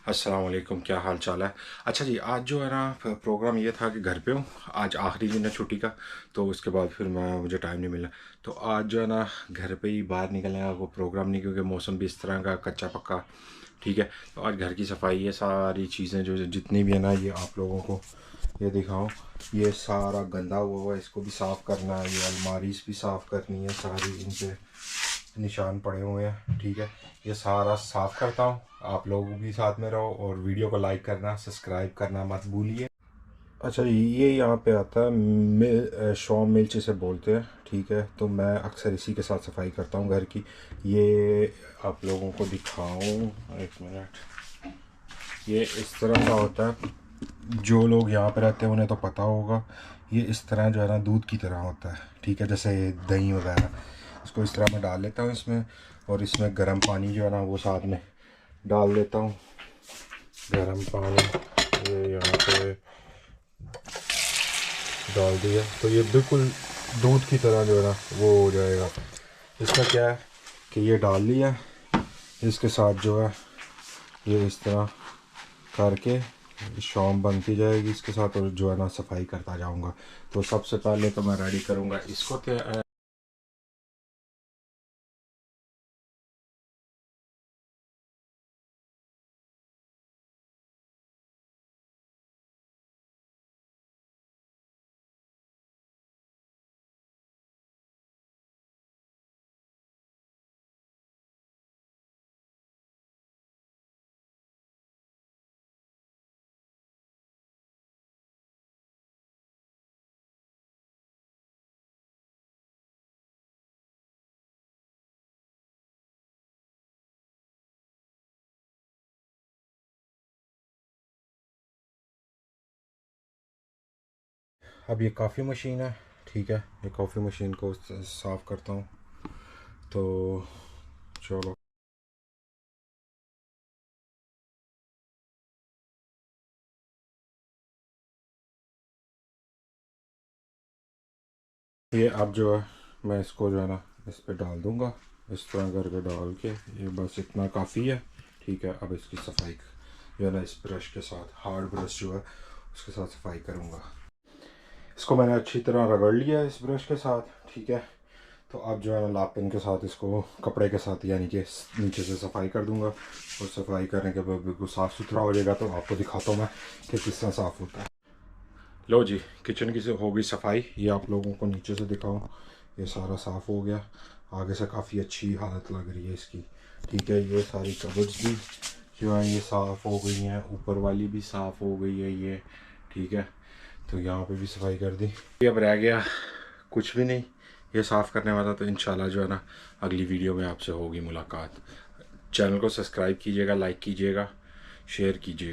अस्सलाम वालेकुम, क्या हाल चाल है। अच्छा जी, आज जो है ना प्रोग्राम ये था कि घर पे हूँ। आज आखिरी दिन है छुट्टी का, तो उसके बाद फिर मुझे टाइम नहीं मिला। तो आज जो है ना घर पे ही बाहर निकलने का वो प्रोग्राम नहीं, क्योंकि मौसम भी इस तरह का कच्चा पक्का। ठीक है, तो आज घर की सफाई, ये सारी चीज़ें जो जितनी भी है ना, ये आप लोगों को ये दिखाऊं। ये सारा गंदा हुआ है, इसको भी साफ़ करना है। ये अलमारीज भी साफ़ करनी है सारी, इन पे निशान पड़े हुए हैं। ठीक है, ये सारा साफ़ करता हूँ। आप लोग भी साथ में रहो और वीडियो को लाइक करना, सब्सक्राइब करना मत भूलिए। अच्छा जी, ये यहाँ पे आता है शॉम मिल्च इसे बोलते हैं। ठीक है, तो मैं अक्सर इसी के साथ सफाई करता हूँ घर की। ये आप लोगों को दिखाऊं, एक मिनट। ये इस तरह का होता है, जो लोग यहाँ पे रहते हैं उन्हें तो पता होगा। ये इस तरह जो है ना दूध की तरह होता है। ठीक है, जैसे दही वगैरह, इसको इस तरह मैं डाल लेता हूँ इसमें। और इसमें गर्म पानी जो है ना वो साथ में डाल देता हूँ। गर्म पानी ये यहाँ पे डाल दिया, तो ये बिल्कुल दूध की तरह जो है ना वो हो जाएगा। इसका क्या है कि ये डाल लिया, इसके साथ जो है ये इस तरह करके शाम बनती जाएगी इसके साथ, और जो है ना सफाई करता जाऊंगा। तो सबसे पहले तो मैं रेडी करूंगा इसको। अब ये कॉफ़ी मशीन है। ठीक है, ये कॉफ़ी मशीन को साफ़ करता हूँ। तो चलो, ये अब जो है मैं इसको जो है ना इस पर डाल दूँगा। इस तरह करके डाल के, ये बस इतना काफ़ी है। ठीक है, अब इसकी सफाई जो है ना इस ब्रश के साथ, हार्ड ब्रश जो है उसके साथ सफाई करूँगा। इसको मैंने अच्छी तरह रगड़ लिया है इस ब्रश के साथ। ठीक है, तो अब जो है ना लापिन के साथ इसको कपड़े के साथ यानी कि नीचे से सफाई कर दूंगा। और सफाई करने के बाद बिल्कुल साफ़ सुथरा हो जाएगा। तो आपको दिखाता हूँ मैं कि किस तरह साफ़ होता है। लो जी, किचन की से हो गई सफाई। ये आप लोगों को नीचे से दिखाऊं, ये सारा साफ़ हो गया। आगे से काफ़ी अच्छी हालत लग रही है इसकी। ठीक है, ये सारी कबर्ड्स भी जो है ये साफ़ हो गई हैं, ऊपर वाली भी साफ़ हो गई है ये। ठीक है, तो यहाँ पे भी सफाई कर दी। ये अब रह गया कुछ भी नहीं, ये साफ़ करने वाला। तो इंशाल्लाह जो है ना अगली वीडियो में आपसे होगी मुलाकात। चैनल को सब्सक्राइब कीजिएगा, लाइक कीजिएगा, शेयर कीजिएगा।